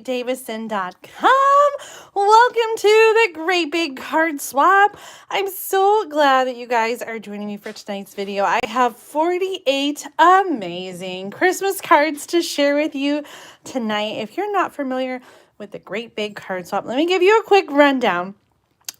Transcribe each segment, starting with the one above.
Davison.com. Welcome to the Great Big Card Swap. I'm so glad that you guys are joining me for tonight's video. I have 48 amazing Christmas cards to share with you tonight. If you're not familiar with the Great Big Card Swap, let me give you a quick rundown.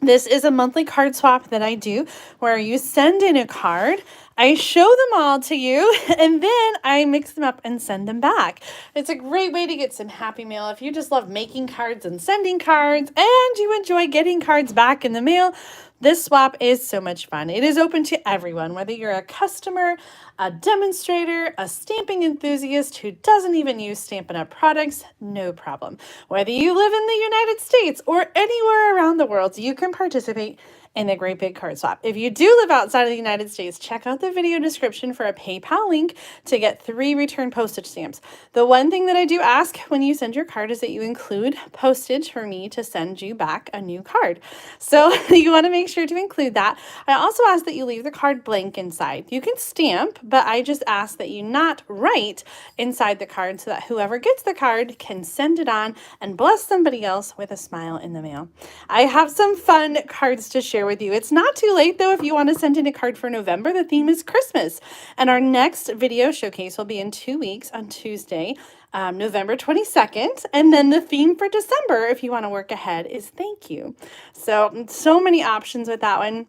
This is a monthly card swap that I do where you send in a card, I show them all to you, and then I mix them up and send them back. It's a great way to get some happy mail if you just love making cards and sending cards and you enjoy getting cards back in the mail. This swap is so much fun. It is open to everyone, whether you're a customer, a demonstrator, a stamping enthusiast who doesn't even use Stampin' Up! Products, no problem. Whether you live in the United States or anywhere around the world, you can participate in the Great Big Card Swap. If you do live outside of the United States, check out the video description for a PayPal link to get 3 return postage stamps. The one thing that I do ask when you send your card is that you include postage for me to send you back a new card. So you want to make sure to include that. I also ask that you leave the card blank inside. You can stamp, but I just ask that you not write inside the card so that whoever gets the card can send it on and bless somebody else with a smile in the mail. I have some fun cards to share with you. It's not too late though if you want to send in a card for November. The theme is Christmas, and our next video showcase will be in 2 weeks on Tuesday, November 22nd, and then the theme for December, if you want to work ahead, is thank you. So many options with that one.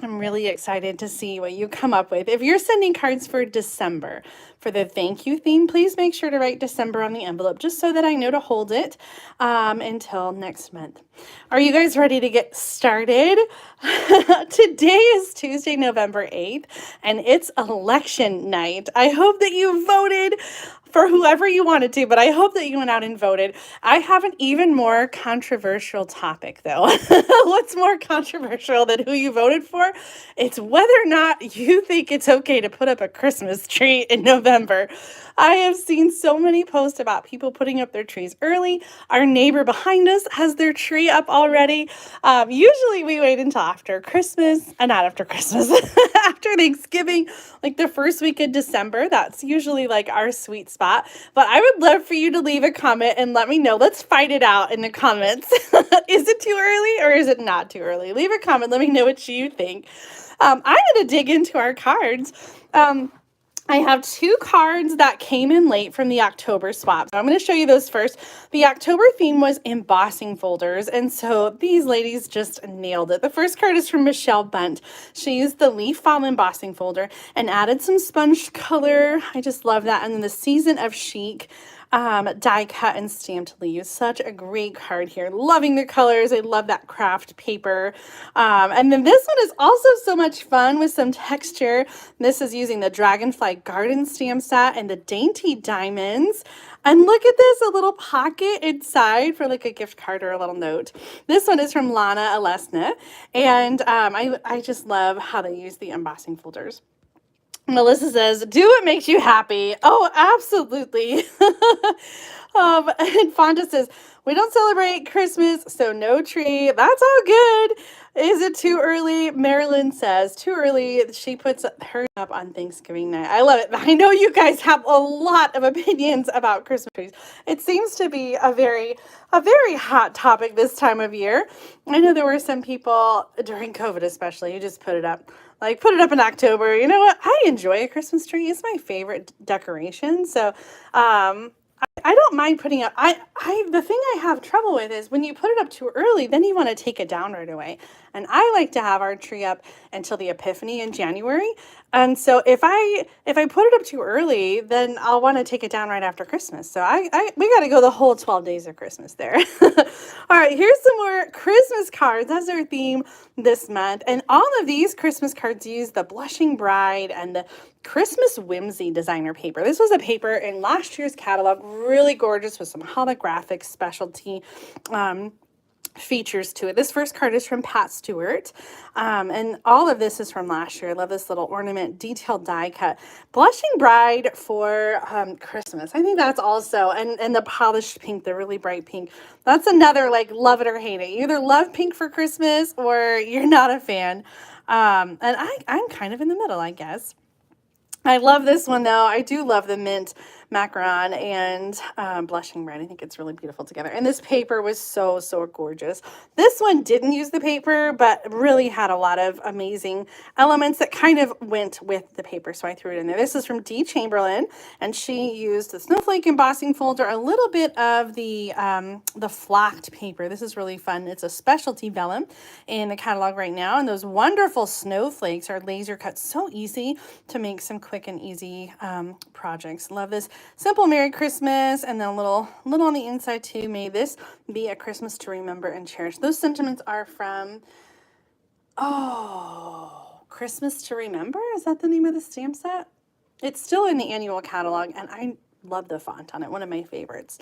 I'm really excited to see what you come up with. If you're sending cards for December for the thank you theme, please make sure to write December on the envelope just so that I know to hold it until next month. Are you guys ready to get started? Today is Tuesday, November 8th, and it's election night. I hope that you voted for whoever you wanted to, but I hope that you went out and voted. I have an even more controversial topic, though. What's more controversial than who you voted for? It's whether or not you think it's okay to put up a Christmas tree in November. I have seen so many posts about people putting up their trees early. Our neighbor behind us has their tree up already. Usually we wait until after Christmas, not after Christmas, after Thanksgiving, like the first week of December. That's usually like our sweet spot. But I would love for you to leave a comment and let me know. Let's fight it out in the comments. Is it too early or is it not too early? Leave a comment. Let me know what you think. I'm going to dig into our cards. I have 2 cards that came in late from the October swap. So I'm going to show you those first. The October theme was embossing folders, and so these ladies just nailed it. The first card is from Michelle Bunt. She used the leaf fall embossing folder and added some sponge color. I just love that. And then the Season of Chic die cut and stamped leaves. Such a great card here. Loving the colors. I love that craft paper. And then this one is also so much fun with some texture. This is using the Dragonfly Garden stamp set and the Dainty Diamonds. And look at this, a little pocket inside for like a gift card or a little note. This one is from Lana Alesna. And I just love how they use the embossing folders. Melissa says, do what makes you happy. Oh, absolutely. And Fonda says, we don't celebrate Christmas, so no tree. That's all good. Is it too early? Marilyn says, too early. She puts hers up on Thanksgiving night. I love it. I know you guys have a lot of opinions about Christmas trees. It seems to be a very hot topic this time of year. I know there were some people during COVID especially who just put it up. Like, put it up in October. You know what? I enjoy a Christmas tree. It's my favorite decoration. So, I don't mind putting up. The thing I have trouble with is when you put it up too early, then you want to take it down right away. And I like to have our tree up until the Epiphany in January. And so if I put it up too early, then I'll want to take it down right after Christmas. So we got to go the whole 12 days of Christmas there. All right, here's some more Christmas cards. That's our theme this month. And all of these Christmas cards use the Blushing Bride and the Christmas Whimsy designer paper. This was a paper in last year's catalog, really gorgeous with some holographic specialty features to it. This first card is from Pat Stewart, and all of this is from last year. I love this little ornament, detailed die cut. Blushing Bride for Christmas. I think that's also, and the polished pink, the really bright pink. That's another, like, love it or hate it. You either love pink for Christmas or you're not a fan. And I'm kind of in the middle, I guess. I love this one, though. I do love the mint macaron and blushing red. I think it's really beautiful together. And this paper was so, so gorgeous. This one didn't use the paper, but really had a lot of amazing elements that kind of went with the paper. So I threw it in there. This is from Dee Chamberlain, and she used the Snowflake embossing folder, a little bit of the flocked paper. This is really fun. It's a specialty vellum in the catalog right now. And those wonderful snowflakes are laser cut, so easy to make some quick and easy projects. Love this. Simple Merry Christmas, and then a little on the inside too. May this be a Christmas to remember and cherish. Those sentiments are from, oh, Christmas to Remember? Is that the name of the stamp set? It's still in the annual catalog, and I love the font on it. One of my favorites.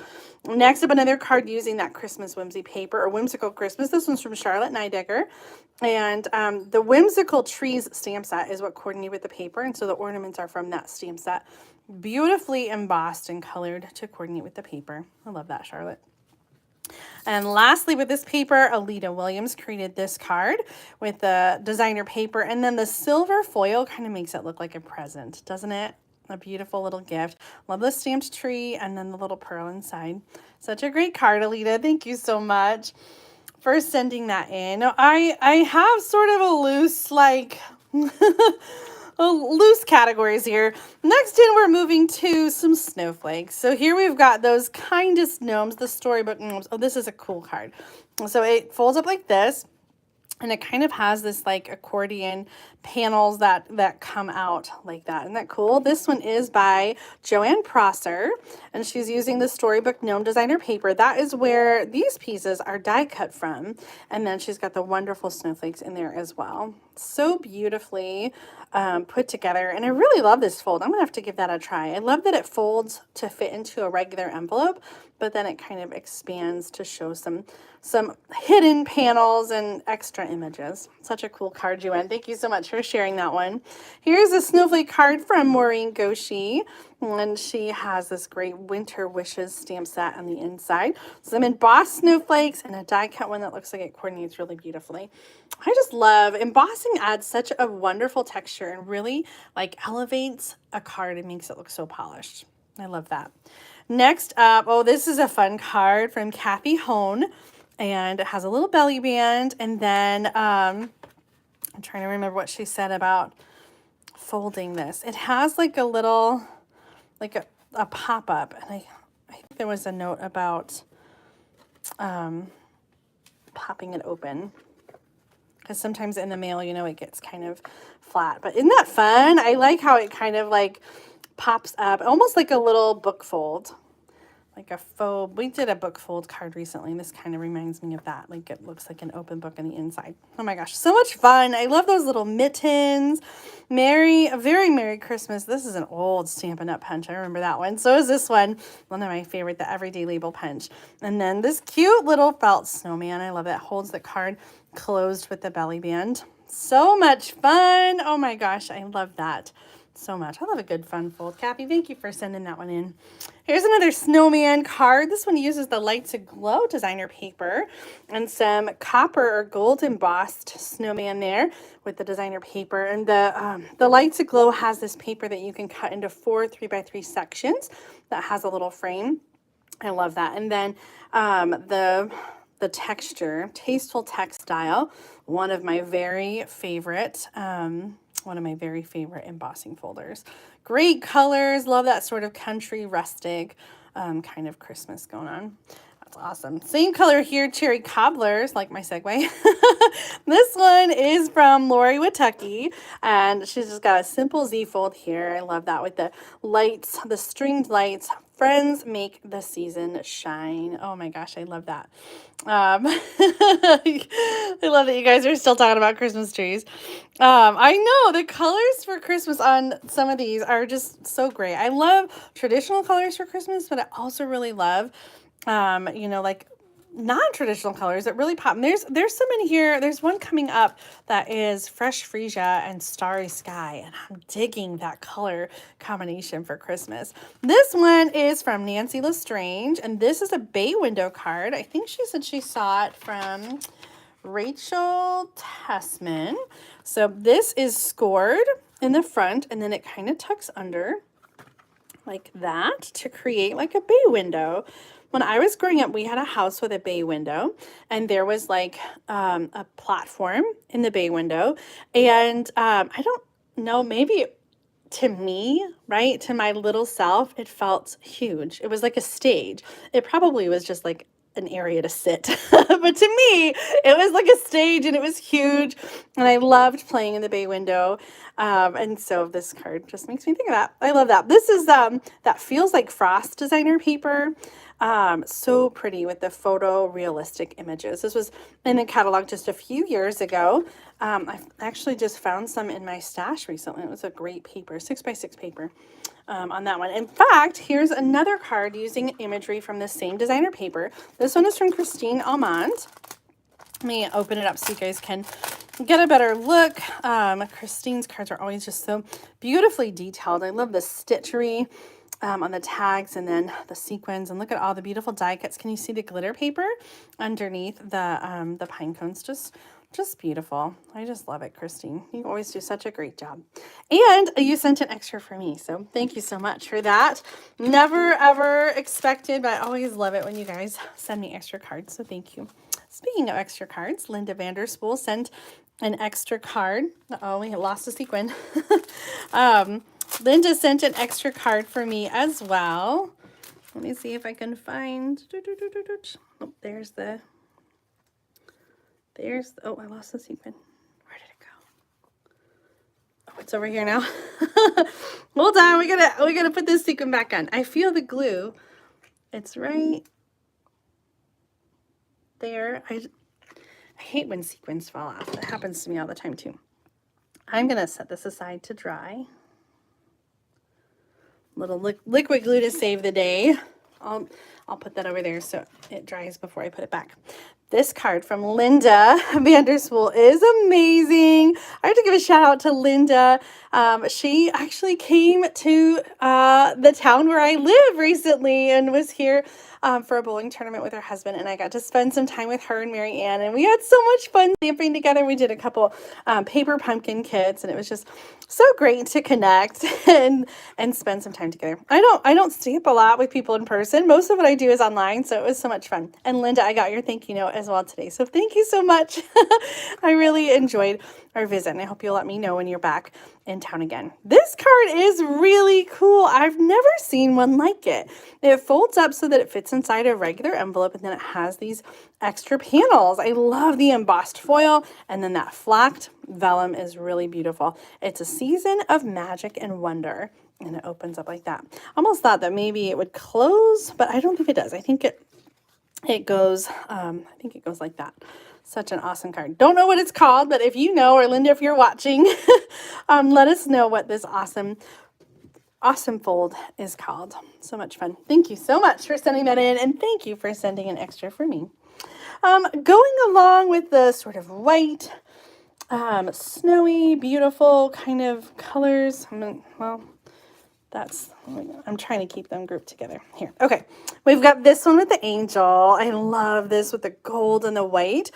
Next up, another card using that Christmas whimsy paper, or Whimsical Christmas. This one's from Charlotte Nidecker. And the Whimsical Trees stamp set is what coordinated with the paper. And so the ornaments are from that stamp set. Beautifully embossed and colored to coordinate with the paper. I love that, Charlotte. And lastly, with this paper, Alita Williams created this card with the designer paper. And then the silver foil kind of makes it look like a present, doesn't it? A beautiful little gift. Love the stamped tree and then the little pearl inside. Such a great card, Alita. Thank you so much for sending that in. I have sort of a loose, like, loose categories here. Next in, we're moving to some snowflakes. So here we've got those kindest gnomes, the storybook gnomes. Oh, this is a cool card. So it folds up like this. And it kind of has this like accordion panels that come out like that. Isn't that cool? This one is by Joanne Prosser, and she's using the Storybook Gnome Designer paper. That is where these pieces are die cut from. And then she's got the wonderful snowflakes in there as well. So beautifully put together. And I really love this fold. I'm going to have to give that a try. I love that it folds to fit into a regular envelope, but then it kind of expands to show some hidden panels and extra images. Such a cool card, Joanne. Thank you so much for sharing that one. Here's a snowflake card from Maureen Goshi, and she has this great Winter Wishes stamp set on the inside. Some embossed snowflakes and a die cut one that looks like it coordinates really beautifully. I just love embossing, adds such a wonderful texture and really like elevates a card and makes it look so polished. I love that. Next up, oh, this is a fun card from Kathy Hone, and it has a little belly band, and then I'm trying to remember what she said about folding this. It has like a little, like a pop-up, and I think there was a note about popping it open, because sometimes in the mail, you know, it gets kind of flat. But isn't that fun? I like how it kind of like pops up, almost like a little book fold, like a faux. We did a book fold card recently, and this kind of reminds me of that. Like it looks like an open book on the inside. Oh my gosh, so much fun. I love those little mittens. A very Merry Christmas. This is an old Stampin' Up! Punch. I remember that one. So is this one of my favorite, the Everyday Label Punch. And then this cute little felt snowman. I love it. Holds the card closed with the belly band. So much fun. Oh my gosh, I love that so much. I love a good fun fold. Kathy, thank you for sending that one in. Here's another snowman card. This one uses the Light to Glow designer paper and some copper or gold embossed snowman there with the designer paper. And the Light to Glow has this paper that you can cut into 4 3x3 sections that has a little frame. I love that. And then the texture, Tasteful Textile, one of my very favorite embossing folders. Great colors. Love that sort of country rustic kind of Christmas going on. That's awesome. Same color here, Cherry Cobblers, like my segue. This one is from Lori Watucky, and she's just got a simple Z fold here. I love that with the lights, the stringed lights. Friends make the season shine. Oh my gosh, I love that. I love that you guys are still talking about Christmas trees. I know the colors for Christmas on some of these are just so great. I love traditional colors for Christmas, but I also really love, you know, like non-traditional colors that really pop. And there's some in here. There's one coming up that is Fresh Freesia and Starry Sky, and I'm digging that color combination for Christmas. This one is from Nancy Lestrange, and this is a bay window card. I think she said she saw it from Rachel Tessman. So this is scored in the front, and then it kind of tucks under like that to create like a bay window. When I was growing up, we had a house with a bay window, and there was like a platform in the bay window. And I don't know, maybe to me, right, to my little self, it felt huge. It was like a stage. It probably was just like an area to sit. But to me, it was like a stage and it was huge. And I loved playing in the bay window. And so this card just makes me think of that. I love that. This is that feels like frost designer paper. So pretty with the photo realistic images. This was in the catalog just a few years ago. I've actually just found some in my stash recently. It was a great paper, 6x6 paper on that one. In fact, here's another card using imagery from the same designer paper. This one is from Christine Almond. Let me open it up so you guys can get a better look. Christine's cards are always just so beautifully detailed. I love the stitchery on the tags and then the sequins, and look at all the beautiful die cuts. Can you see the glitter paper underneath the pine cones? Just beautiful. I just love it, Christine. You always do such a great job. And you sent an extra for me, so thank you so much for that. Never ever expected, but I always love it when you guys send me extra cards, so thank you. Speaking of extra cards, Linda Vanderspool sent an extra card. Uh-oh, we lost a sequin. Linda sent an extra card for me as well. Let me see if I can find. Oh, oh, I lost the sequin. Where did it go? Oh, it's over here now. Hold on, we gotta put this sequin back on. I feel the glue. It's right there. I hate when sequins fall off. That happens to me all the time too. I'm gonna set this aside to dry. Little liquid glue to save the day. I'll put that over there so it dries before I put it back. This card from Linda Vanderspool is amazing. I have to give a shout out to Linda. She actually came to the town where I live recently and was here for a bowling tournament with her husband, and I got to spend some time with her and Mary Ann, and we had so much fun stamping together. We did a couple paper pumpkin kits, and it was just so great to connect and spend some time together. I don't stamp a lot with people in person. Most of what I do is online, so it was so much fun. And Linda, I got your thank you note as well today, so thank you so much. I really enjoyed our visit, and I hope you'll let me know when you're back in town again. This card is really cool. I've never seen one like it. It folds up so that it fits inside a regular envelope, and then it has these extra panels. I love the embossed foil, and then that flacked vellum is really beautiful. It's a season of magic and wonder, and it opens up like that. Almost thought that maybe it would close, but I don't think it does. I think it goes like that. Such an awesome card. Don't know what it's called, but if you know, or Linda, if you're watching, let us know what this awesome fold is called. So much fun. Thank you so much for sending that in, and thank you for sending an extra for me. Going along with the sort of white, snowy, beautiful kind of colors. I'm trying to keep them grouped together here. Okay, we've got this one with the angel. I love this with the gold and the white.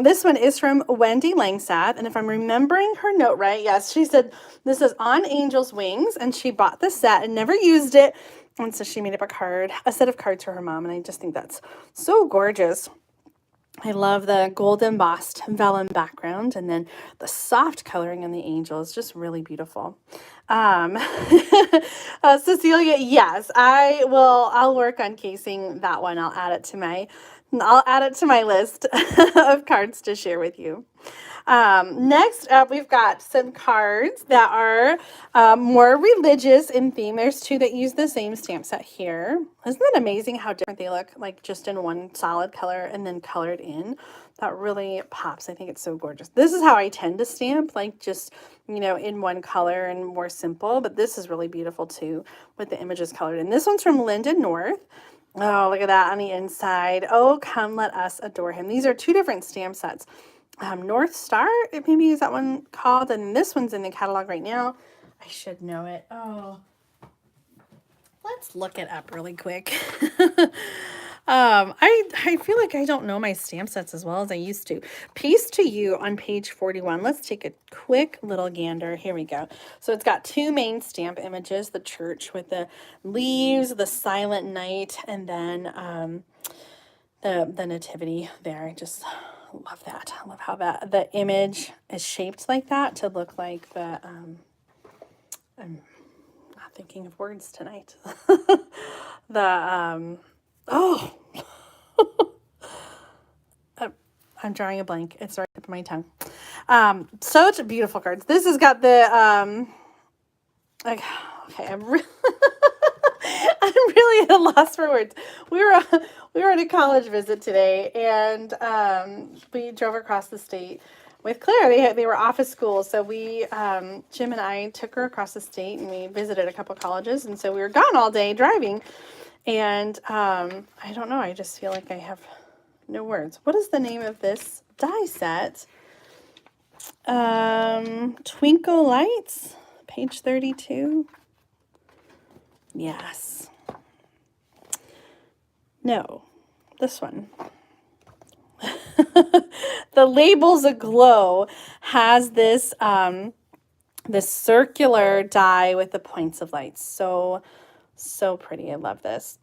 This one is from Wendy Langseth, and if I'm remembering her note right, yes, she said this is on Angel's Wings, and she bought the set and never used it, and so she made up a set of cards for her mom, and I just think that's so gorgeous. I love the gold embossed vellum background, and then the soft coloring on the angel is just really beautiful. Cecilia, yes, I'll work on casing that one. I'll add it to my list of cards to share with you. Next up, we've got some cards that are more religious in theme. There's two that use the same stamp set here. Isn't that amazing how different they look, like just in one solid color and then colored in? That really pops. I think it's so gorgeous. This is how I tend to stamp, like just, in one color and more simple, but this is really beautiful too with the images colored in. This one's from Linda North. Oh, look at that on the inside. Oh, come let us adore him. These are two different stamp sets. North Star, maybe is that one called, and this one's in the catalog right now. I should know it. Oh, let's look it up really quick. I feel like I don't know my stamp sets as well as I used to. Peace to You on page 41. Let's take a quick little gander. Here we go. So it's got two main stamp images, the church with the leaves, the silent night, and then the nativity there. I just love that. I love how the image is shaped like that to look like the I'm not thinking of words tonight. the oh I'm drawing a blank. It's right up my tongue. Such beautiful cards. This has got the okay, I'm really I'm really at a loss for words. We were at a college visit today, and we drove across the state with Claire. They were off of school, so we Jim and I took her across the state, and we visited a couple colleges, and so we were gone all day driving. And I don't know. I just feel like I have no words. What is the name of this die set? Twinkle Lights, page 32. Yes. No, this one. The Labels Aglow has this this circular die with the points of lights. So pretty. I love this.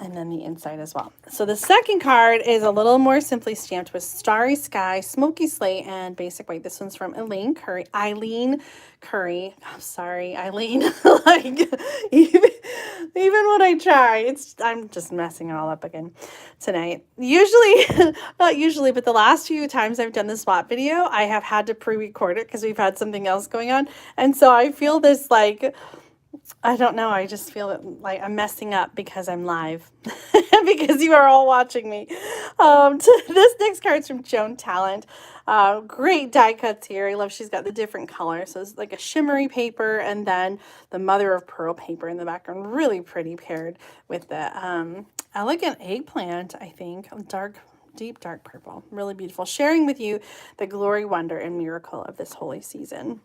And then the inside as well. So the second card is a little more simply stamped with Starry Sky, Smoky Slate, and Basic White. This one's from Eileen Curry. I'm sorry, Eileen. Like, even when I try, I'm just messing it all up again tonight. Usually, not usually, but the last few times I've done the swap video, I have had to pre-record it because we've had something else going on. And so I feel this like, I don't know. I just feel like I'm messing up because I'm live because you are all watching me. This next card's from Joan Talent. Great die cuts here. I love she's got the different colors. So it's like a shimmery paper and then the mother of pearl paper in the background. Really pretty paired with the elegant eggplant, I think. Deep dark purple. Really beautiful. Sharing with you the glory, wonder, and miracle of this holy season.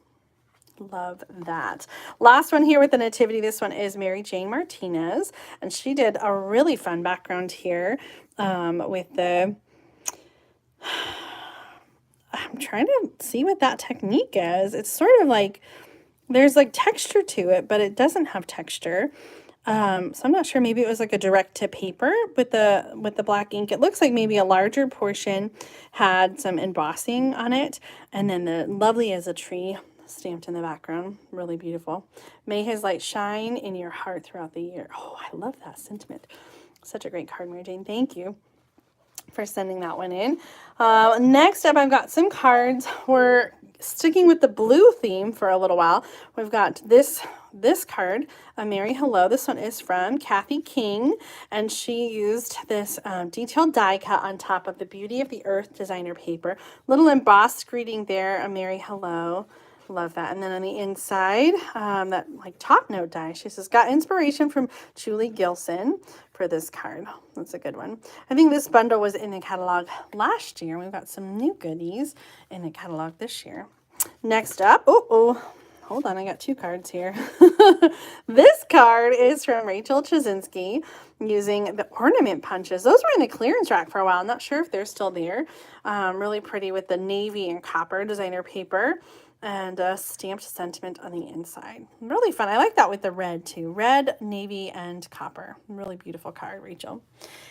Love that. Last one here with the nativity. This one is Mary Jane Martinez, and she did a really fun background here with the I'm trying to see what that technique is. It's sort of like there's like texture to it, but it doesn't have texture. So I'm not sure. Maybe it was like a direct to paper with the black ink. It looks like maybe a larger portion had some embossing on it, and then the lovely as a tree stamped in the background. Really beautiful. May his light shine in your heart throughout the year. Oh, I love that sentiment. Such a great card, Mary Jane. Thank you for sending that one in. Next up, I've got some cards. We're sticking with the blue theme for a little while. We've got this card, A Merry Hello. This one is from Kathy King, and she used this detailed die cut on top of the Beauty of the Earth designer paper. Little embossed greeting there, A Merry Hello. Love that. And then on the inside, that like top note die, she says, got inspiration from Julie Gilson for this card. That's a good one. I think this bundle was in the catalog last year. We've got some new goodies in the catalog this year. Next up, hold on, I got two cards here. This card is from Rachel Chazinski using the ornament punches. Those were in the clearance rack for a while. I'm not sure if they're still there. Really pretty with the navy and copper designer paper. And a stamped sentiment on the inside. Really fun. I like that with the red too. Red, navy, and copper. Really beautiful card, Rachel.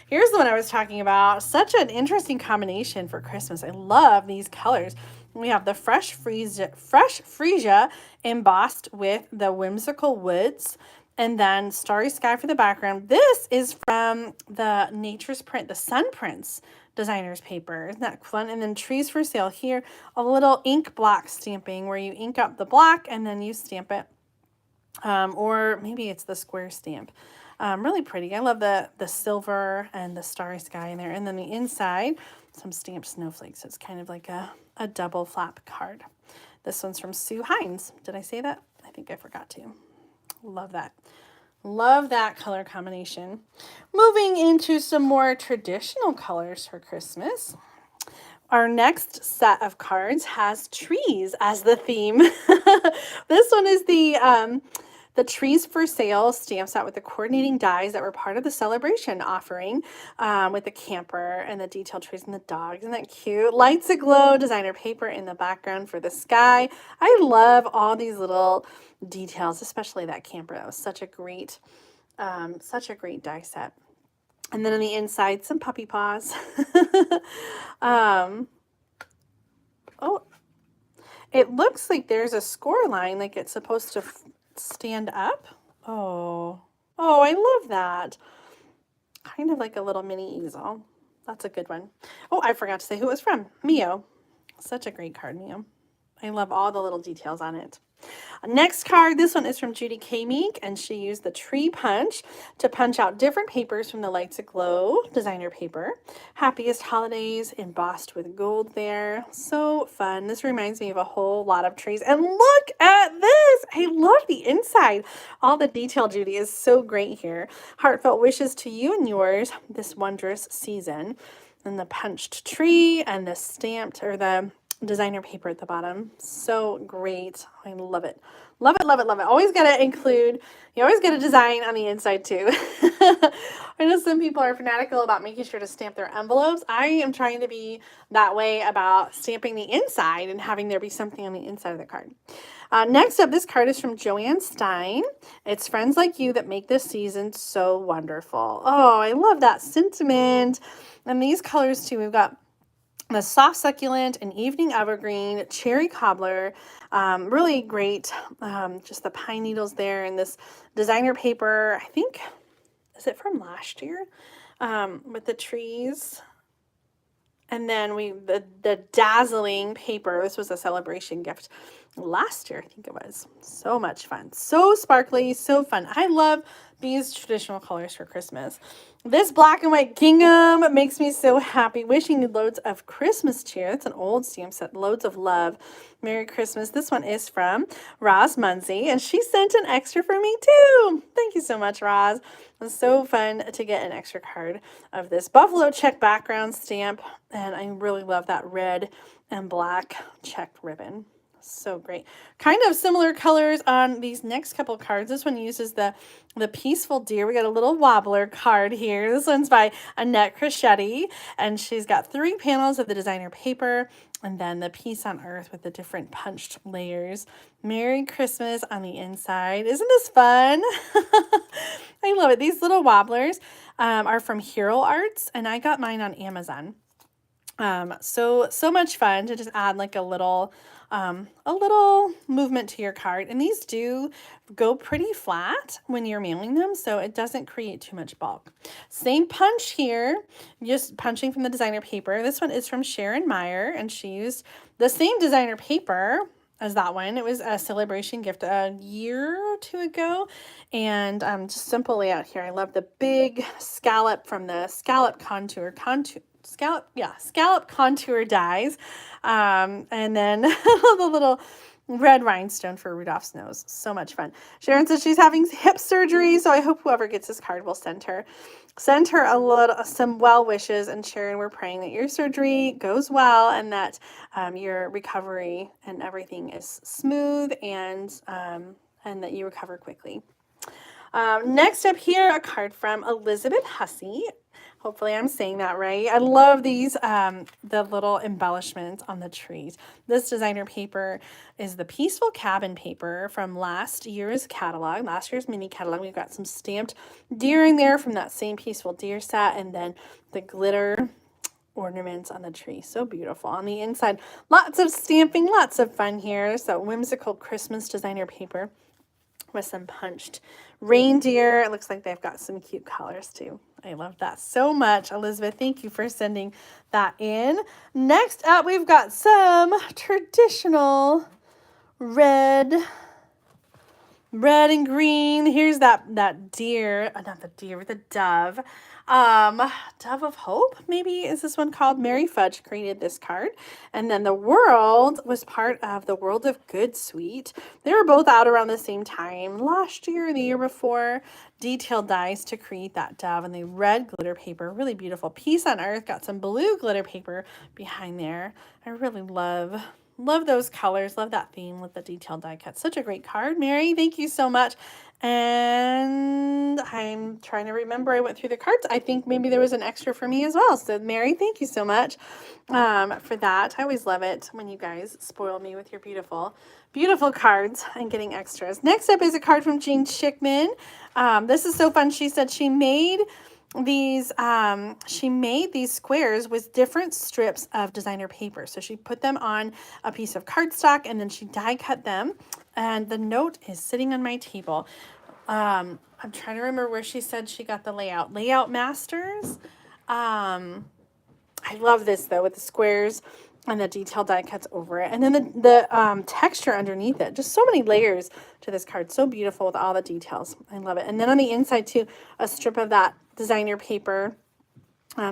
Here's the one I was talking about. Such an interesting combination for Christmas. I love these colors. We have the fresh freesia embossed with the whimsical woods, and then Starry Sky for the background. This is from the Nature's Print, the Sun Prints designer's paper. Isn't that fun? And then Trees for Sale here, a little ink block stamping where you ink up the block and then you stamp it. Or maybe it's the square stamp. Really pretty. I love the silver and the Starry Sky in there. And then the inside, some stamped snowflakes. So it's kind of like a double flap card. This one's from Sue Hines. Did I say that? I think I forgot to. Love that. Love that color combination. Moving into some more traditional colors for Christmas. Our next set of cards has trees as the theme. This one is the The Trees for Sale stamps out with the coordinating dies that were part of the celebration offering, with the camper and the detailed trees and the dogs. Isn't that cute? Lights Aglow designer paper in the background for the sky. I love all these little details, especially that camper. That was such a great die set. And then on the inside, some puppy paws. Oh, it looks like there's a score line, like it's supposed to stand up. Oh, I love that. Kind of like a little mini easel. That's a good one. Oh, I forgot to say who it was from. Mio. Such a great card, Mio. I love all the little details on it. Next card, this one is from Judy K. Meek, and she used the tree punch to punch out different papers from the Lights Aglow designer paper. Happiest Holidays embossed with gold there. So fun. This reminds me of a whole lot of trees. And look at this. I love the inside. All the detail, Judy, is so great here. Heartfelt wishes to you and yours this wondrous season. And the punched tree and the stamped, or the designer paper at the bottom. So great. I love it. Love it, love it, love it. Always got to include, you always get a design on the inside too. I know some people are fanatical about making sure to stamp their envelopes. I am trying to be that way about stamping the inside and having there be something on the inside of the card. Next up, this card is from Joanne Stein. It's friends like you that make this season so wonderful. Oh, I love that sentiment. And these colors too. We've got the soft succulent and evening evergreen, cherry cobbler, really great. Just the pine needles there, and this designer paper. I think, is it from last year? With the trees. And then the dazzling paper. This was a celebration gift last year, I think it was. So much fun. So sparkly, so fun. I love these traditional colors for Christmas. This black and white gingham makes me so happy. Wishing you loads of Christmas cheer. That's an old stamp set. Loads of love. Merry Christmas. This one is from Roz Munsey, and she sent an extra for me too. Thank you so much, Roz. It was so fun to get an extra card of this buffalo check background stamp, and I really love that red and black checked ribbon. So great. Kind of similar colors on these next couple cards. This one uses the Peaceful Deer. We got a little Wobbler card here. This one's by Annette Crescetti, and she's got 3 panels of the designer paper, and then the Peace on Earth with the different punched layers. Merry Christmas on the inside. Isn't this fun? I love it. These little Wobblers are from Hero Arts, and I got mine on Amazon. So much fun to just add like a little movement to your card. And these do go pretty flat when you're mailing them, so it doesn't create too much bulk. Same punch here, just punching from the designer paper. This one is from Sharon Meyer, and she used the same designer paper as that one. It was a celebration gift a year or 2 ago, and just simple layout here. I love the big scallop from the scallop contour dies, and then the little red rhinestone for Rudolph's nose. So much fun. Sharon says she's having hip surgery, so I hope whoever gets this card will send her some well wishes. And Sharon, we're praying that your surgery goes well, and that your recovery and everything is smooth, and that you recover quickly. Next up here, a card from Elizabeth Hussey. Hopefully I'm saying that right. I love these, the little embellishments on the trees. This designer paper is the Peaceful Cabin paper from last year's catalog, last year's mini catalog. We've got some stamped deer in there from that same Peaceful Deer set, and then the glitter ornaments on the tree. So beautiful. On the inside, lots of stamping, lots of fun here. So Whimsical Christmas designer paper with some punched reindeer. It looks like they've got some cute colors too. I love that so much. Elizabeth, thank you for sending that in. Next up, we've got some traditional red and green. Here's that deer, not the deer, the dove. Dove of Hope, maybe is this one called. Mary Fudge created this card. And then the world was part of the World of Good suite. They were both out around the same time last year or the year before. Detailed dies to create that dove, and the red glitter paper, really beautiful. Peace on Earth, got some blue glitter paper behind there. I really love Love those colors. Love that theme with the detailed die cut. Such a great card. Mary, thank you so much. And I'm trying to remember. I went through the cards. I think maybe there was an extra for me as well. So Mary, thank you so much for that. I always love it when you guys spoil me with your beautiful, beautiful cards and getting extras. Next up is a card from Jean Schickman. This is so fun. She said she made these squares with different strips of designer paper. So she put them on a piece of cardstock and then she die cut them. And the note is sitting on my table. I'm trying to remember where she said she got the layout. Layout Masters. I love this though, with the squares and the detailed die cuts over it. And then the texture underneath it. Just so many layers to this card. So beautiful with all the details. I love it. And then on the inside too, a strip of that designer paper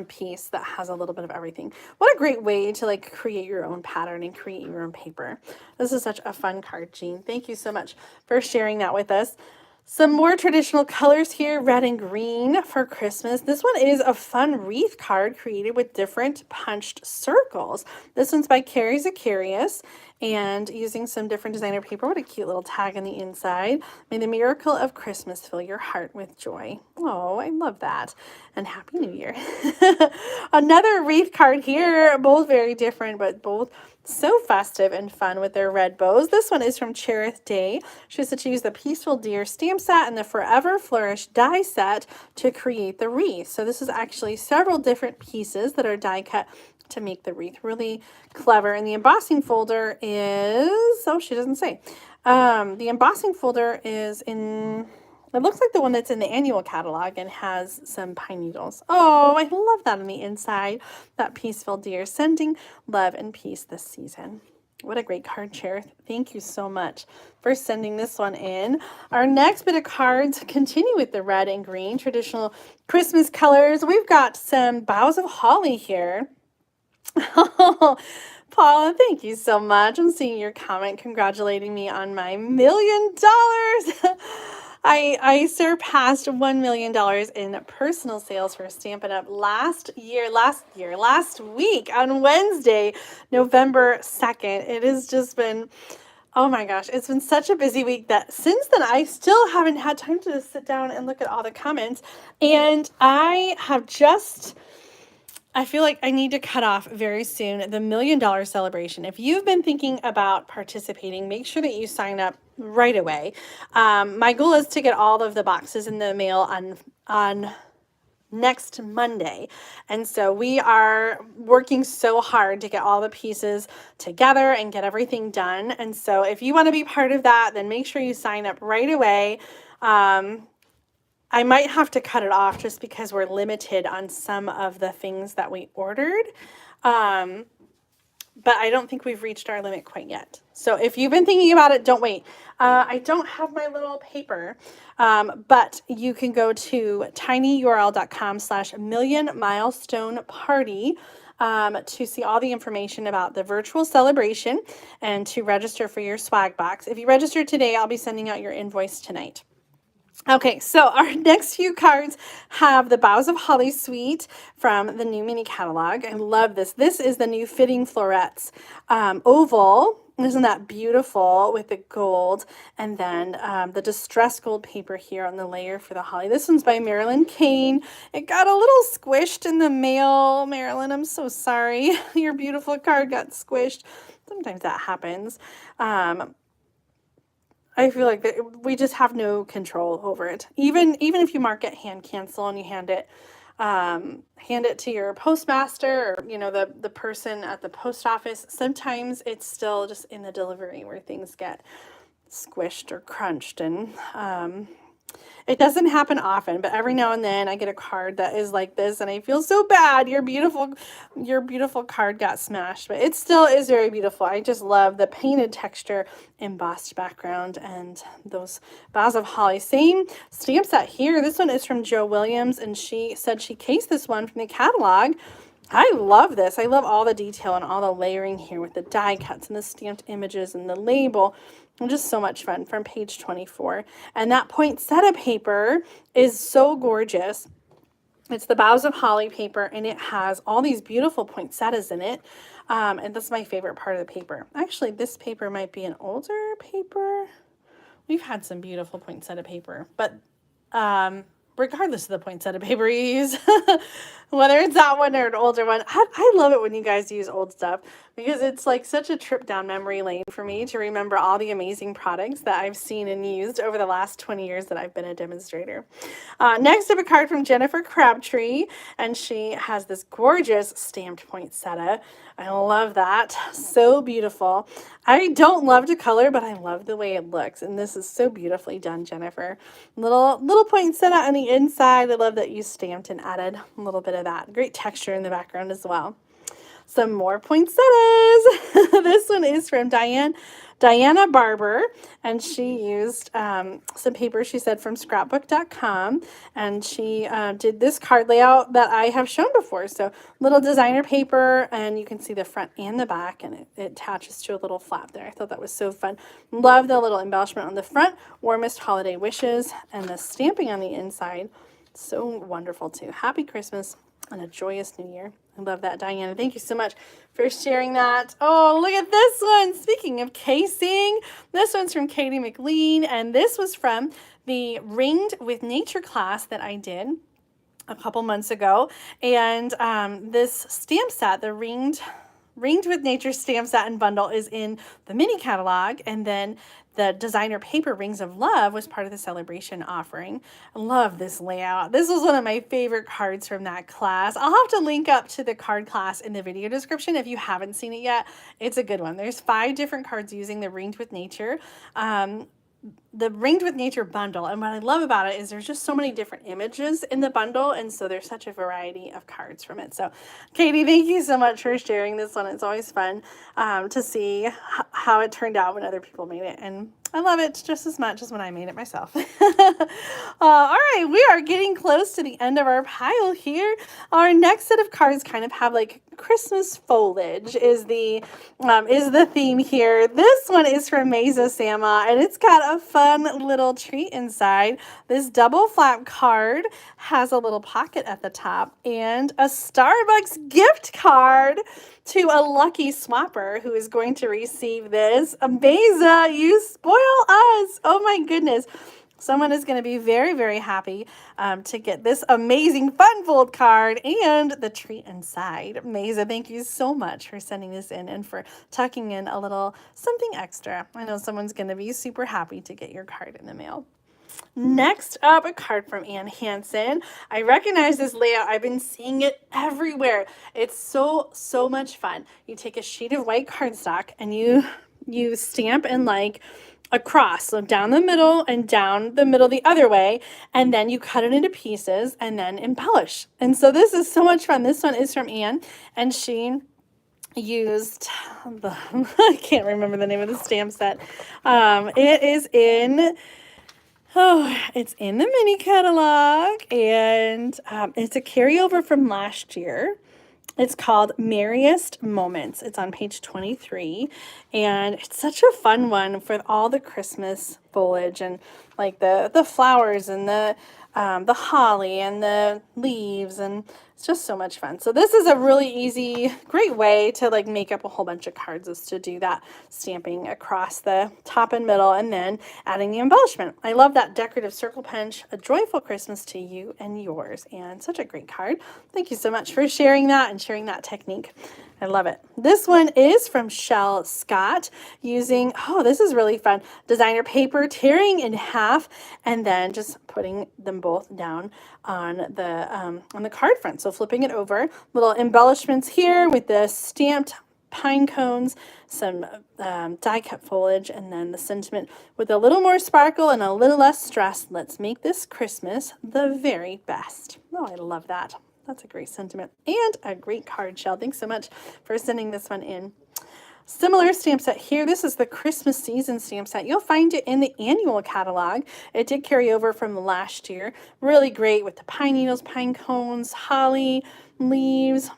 piece that has a little bit of everything. What a great way to like create your own pattern and create your own paper. This is such a fun card, Jean. Thank you so much for sharing that with us. Some more traditional colors here, red and green for Christmas. This one is a fun wreath card created with different punched circles. This one's by Carrie Zacharias and using some different designer paper. What a cute little tag on the inside. May the miracle of Christmas fill your heart with joy. Oh, I love that. And Happy New Year. Another wreath card here, both very different, but both so festive and fun with their red bows. This one is from Cherith Day. She said she used the Peaceful Deer stamp set and the Forever Flourish die set to create the wreath. So this is actually several different pieces that are die cut to make the wreath. Really clever. And the embossing folder is, oh, she doesn't say. The embossing folder is in, it looks like the one that's in the annual catalog and has some pine needles. Oh, I love that on the inside. That Peaceful Deer, sending love and peace this season. What a great card, Cherith. Thank you so much for sending this one in. Our next bit of cards continue with the red and green, traditional Christmas colors. We've got some Boughs of Holly here. Oh, Paula, thank you so much. I'm seeing your comment congratulating me on my $1 million. I surpassed $1 million in personal sales for Stampin' Up! last week on Wednesday, November 2nd. It has just been, oh my gosh, it's been such a busy week that since then I still haven't had time to sit down and look at all the comments. And I feel like I need to cut off very soon the $1 million celebration. If you've been thinking about participating, make sure that you sign up right away. My goal is to get all of the boxes in the mail on next Monday. And so we are working so hard to get all the pieces together and get everything done. And so if you want to be part of that, then make sure you sign up right away. I might have to cut it off just because we're limited on some of the things that we ordered. But I don't think we've reached our limit quite yet. So if you've been thinking about it, don't wait. I don't have my little paper, but you can go to tinyurl.com/millionmilestoneparty to see all the information about the virtual celebration and to register for your swag box. If you register today, I'll be sending out your invoice tonight. Okay, so our next few cards have the Boughs of Holly suite from the new mini catalog. I love this. This is the new Fitting Florets oval. Isn't that beautiful with the gold? And then the distressed gold paper here on the layer for the holly. This one's by Marilyn Kane. It got a little squished in the mail. Marilyn, I'm so sorry. Your beautiful card got squished. Sometimes that happens. I feel like we just have no control over it. Even if you mark it hand cancel and you hand it to your postmaster or the person at the post office, sometimes it's still just in the delivery where things get squished or crunched, and it doesn't happen often, but every now and then I get a card that is like this and I feel so bad. Your beautiful card got smashed, but it still is very beautiful. I just love the painted texture, embossed background, and those Boughs of Holly. Same stamp set here. This one is from Jo Williams, and she said she cased this one from the catalog. I love this. I love all the detail and all the layering here with the die cuts and the stamped images and the label. Just so much fun from page 24. And that poinsettia paper is so gorgeous. It's the Boughs of Holly paper, and it has all these beautiful poinsettias in it. And that's my favorite part of the paper. Actually, this paper might be an older paper. We've had some beautiful poinsettia paper, but regardless of the poinsettia paper you use, whether it's that one or an older one, I love it when you guys use old stuff because it's like such a trip down memory lane for me to remember all the amazing products that I've seen and used over the last 20 years that I've been a demonstrator. Next up, a card from Jennifer Crabtree, and she has this gorgeous stamped poinsettia. I love that. So beautiful. I don't love to color, but I love the way it looks, and this is so beautifully done, Jennifer. Little poinsettia on the inside. I love that you stamped and added a little bit of that. Great texture in the background as well. Some more poinsettias. This one is from Diana Barber, and she used some paper, she said, from scrapbook.com, and she did this card layout that I have shown before. So little designer paper, and you can see the front and the back, and it attaches to a little flap there. I thought that was so fun. Love the little embellishment on the front, warmest holiday wishes, and the stamping on the inside. So wonderful too. Happy Christmas and a joyous new year. I love that, Diana. Thank you so much for sharing that. Oh, look at this one. Speaking of casing, this one's from Katie McLean, and this was from the Ringed with Nature class that I did a couple months ago. And this stamp set, the Ringed with Nature stamp set and bundle, is in the mini catalog, and then the designer paper Rings of Love was part of the celebration offering. I love this layout. This was one of my favorite cards from that class. I'll have to link up to the card class in the video description if you haven't seen it yet. It's a good one. There's 5 different cards using the Ringed with Nature. The Ringed with Nature bundle, and what I love about it is there's just so many different images in the bundle, and so there's such a variety of cards from it. So Katie, thank you so much for sharing this one. It's always fun to see how it turned out when other people made it, and I love it just as much as when I made it myself. All right, we are getting close to the end of our pile here. Our next set of cards kind of have like Christmas foliage is the theme here. This one is from Mesa Sama, and it's got a fun little treat inside. This double flap card has a little pocket at the top and a Starbucks gift card to a lucky swapper who is going to receive this. Mesa, you spoil us. Oh my goodness. Someone is going to be very, very happy to get this amazing fun fold card and the treat inside. Mesa, thank you so much for sending this in and for tucking in a little something extra. I know someone's going to be super happy to get your card in the mail. Next up, a card from Ann Hansen. I recognize this layout. I've been seeing it everywhere. It's so much fun. You take a sheet of white cardstock and you stamp in like a cross, so down the middle and down the middle the other way, and then you cut it into pieces and then embellish. And so this is so much fun. This one is from Anne, and she used the I can't remember the name of the stamp set. It's in the mini catalog, and it's a carryover from last year. It's called Merriest Moments. It's on page 23, and it's such a fun one for all the Christmas foliage and like the flowers and the holly and the leaves, and it's just so much fun. So this is a really easy, great way to like make up a whole bunch of cards, is to do that stamping across the top and middle and then adding the embellishment. I love that decorative circle punch. A joyful Christmas to you and yours, and such a great card. Thank you so much for sharing that and sharing that technique. I love it. This one is from Shell Scott using, oh, this is really fun, designer paper, tearing in half and then just putting them both down on the card front. So flipping it over, little embellishments here with the stamped pine cones, some die cut foliage, and then the sentiment with a little more sparkle and a little less stress. Let's make this Christmas the very best. Oh, I love that. That's a great sentiment and a great card, Shell. Thanks so much for sending this one in. Similar stamp set here. This is the Christmas season stamp set. You'll find it in the annual catalog. It did carry over from last year. Really great with the pine needles, pine cones, holly, leaves.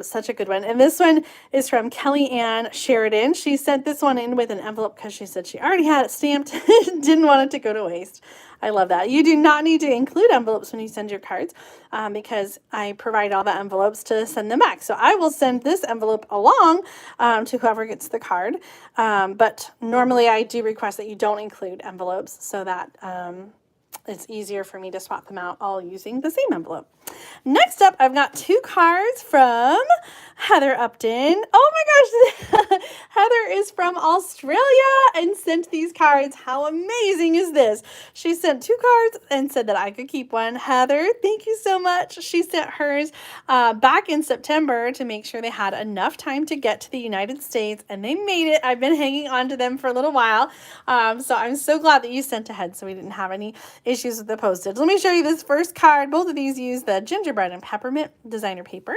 Such a good one. And this one is from Kelly Ann Sheridan. She sent this one in with an envelope because she said she already had it stamped, didn't want it to go to waste. I love that. You do not need to include envelopes when you send your cards because I provide all the envelopes to send them back. So I will send this envelope along to whoever gets the card. But normally I do request that you don't include envelopes so that it's easier for me to swap them out all using the same envelope. Next up, I've got 2 cards from Heather Upton. Oh my gosh, Heather is from Australia and sent these cards. How amazing is this? She sent 2 cards and said that I could keep one. Heather, thank you so much. She sent hers back in September to make sure they had enough time to get to the United States, and they made it. I've been hanging on to them for a little while, so I'm so glad that you sent ahead so we didn't have any issues with the postage. Let me show you this first card. Both of these use the gingerbread and peppermint designer paper.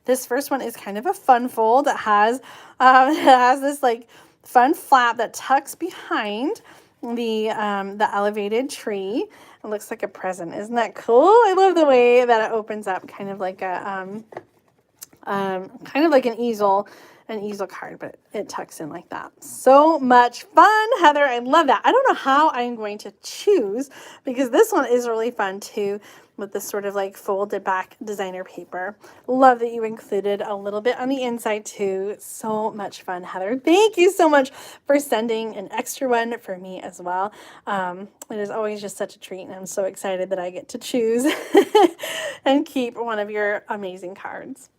This first one is kind of a fun fold. It has this like fun flap that tucks behind the elevated tree. It looks like a present. Isn't that cool? I love the way that it opens up, kind of like a kind of like an easel card, but it tucks in like that. So much fun, Heather. I love that. I don't know how I'm going to choose because this one is really fun too with this sort of like folded back designer paper. Love that you included a little bit on the inside too. So much fun, Heather. Thank you so much for sending an extra one for me as well. It is always just such a treat, and I'm so excited that I get to choose and keep one of your amazing cards.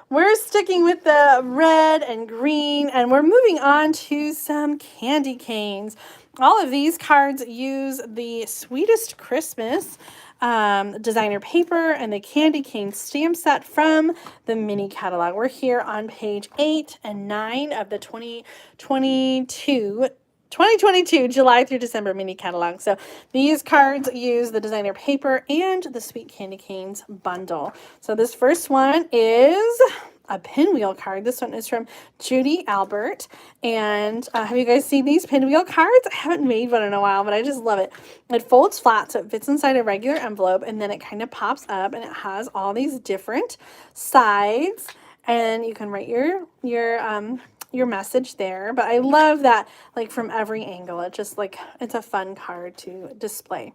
We're sticking with the red and green, and we're moving on to some candy canes. All of these cards use the Sweetest Christmas designer paper and the candy cane stamp set from the mini catalog. We're here on page 8 and 9 of the 2022 July through December mini catalog. So these cards use the designer paper and the Sweet Candy Canes bundle. So this first one is a pinwheel card. This one is from Judy Albert. And have you guys seen these pinwheel cards? I haven't made one in a while, but I just love it. It folds flat so it fits inside a regular envelope, and then it kind of pops up and it has all these different sides, and you can write your message there. But I love that, like, from every angle, it just like, it's a fun card to display.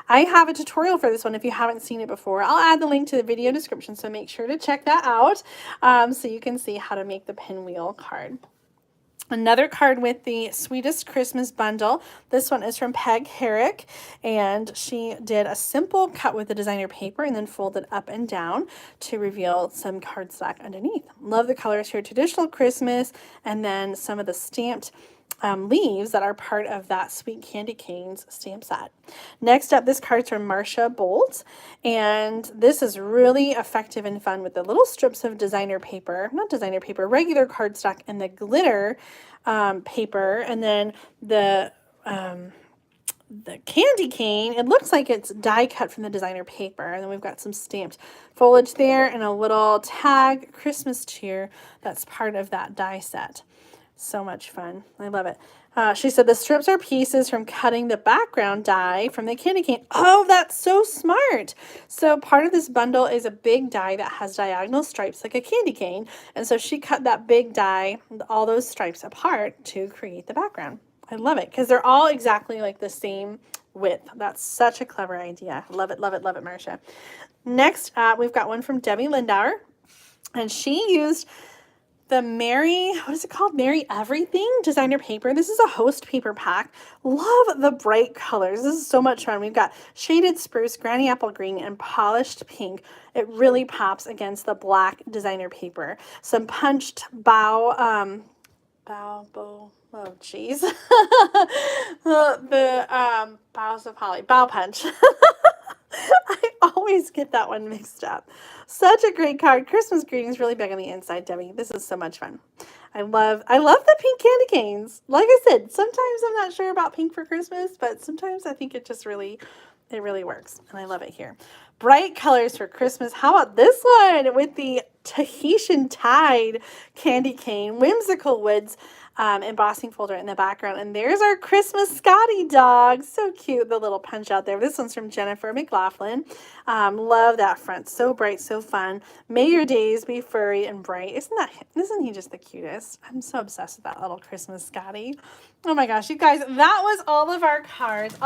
I have a tutorial for this one if you haven't seen it before. I'll add the link to the video description, so make sure to check that out so you can see how to make the pinwheel card. Another card with the Sweetest Christmas bundle. This one is from Peg Herrick, and she did a simple cut with the designer paper and then folded up and down to reveal some cardstock underneath. Love the colors here. Traditional Christmas, and then some of the stamped leaves that are part of that Sweet Candy Canes stamp set. Next up, this card's from Marcia Bolt, and this is really effective and fun with the little strips of designer paper, not designer paper, regular cardstock, and the glitter paper, and then the candy cane. It looks like it's die cut from the designer paper, and then we've got some stamped foliage there and a little tag Christmas cheer that's part of that die set. So much fun. I love it. She said the strips are pieces from cutting the background die from the candy cane. Oh, that's so smart. So part of this bundle is a big die that has diagonal stripes like a candy cane. And so she cut that big die, all those stripes apart to create the background. I love it because they're all exactly like the same width. That's such a clever idea. Love it, love it, love it, Marcia. Next, we've got one from Debbie Lindauer, and she used the what is it called? Merry Everything designer paper. This is a host paper pack. Love the bright colors. This is so much fun. We've got shaded spruce, granny apple green, and polished pink. It really pops against the black designer paper. Some punched oh geez. the Boughs of Holly, bow punch. I always get that one mixed up. Such a great card. Christmas greetings really big on the inside, Debbie. This is so much fun. I love the pink candy canes. Like I said, sometimes I'm not sure about pink for Christmas, but sometimes I think it just really works, and I love it here. Bright colors for Christmas. How about this one with the Tahitian Tide candy cane, Whimsical Woods embossing folder in the background. And there's our Christmas Scotty dog. So cute, the little punch out there. This one's from Jennifer McLaughlin. Love that front. So bright, so fun. May your days be furry and bright. Isn't he just the cutest? I'm so obsessed with that little Christmas Scotty. Oh my gosh, you guys, that was all of our cards.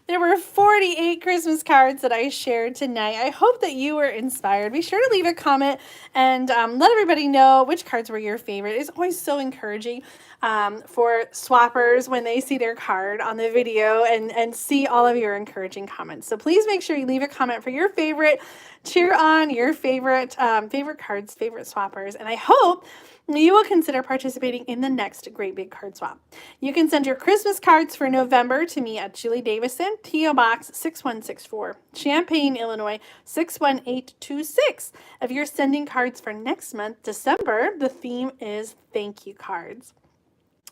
There were 48 Christmas cards that I shared tonight. I hope that you were inspired. Be sure to leave a comment and let everybody know which cards were your favorite. It's always so encouraging for swappers when they see their card on the video and see all of your encouraging comments. So please make sure you leave a comment for your favorite, cheer on your favorite favorite cards, favorite swappers, and I hope you will consider participating in the next Great Big Card Swap. You can send your Christmas cards for November to me at Julie Davison, P.O. Box 6164, Champaign, Illinois 61826. If you're sending cards for next month, December, the theme is thank you cards.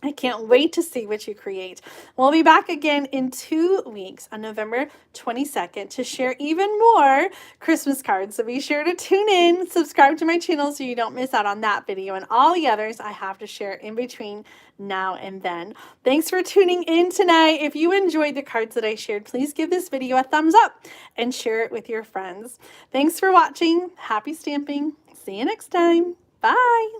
I can't wait to see what you create. We'll be back again in 2 weeks on November 22nd to share even more Christmas cards. So be sure to tune in, subscribe to my channel so you don't miss out on that video and all the others I have to share in between now and then. Thanks for tuning in tonight. If you enjoyed the cards that I shared, please give this video a thumbs up and share it with your friends. Thanks for watching. Happy stamping. See you next time. Bye.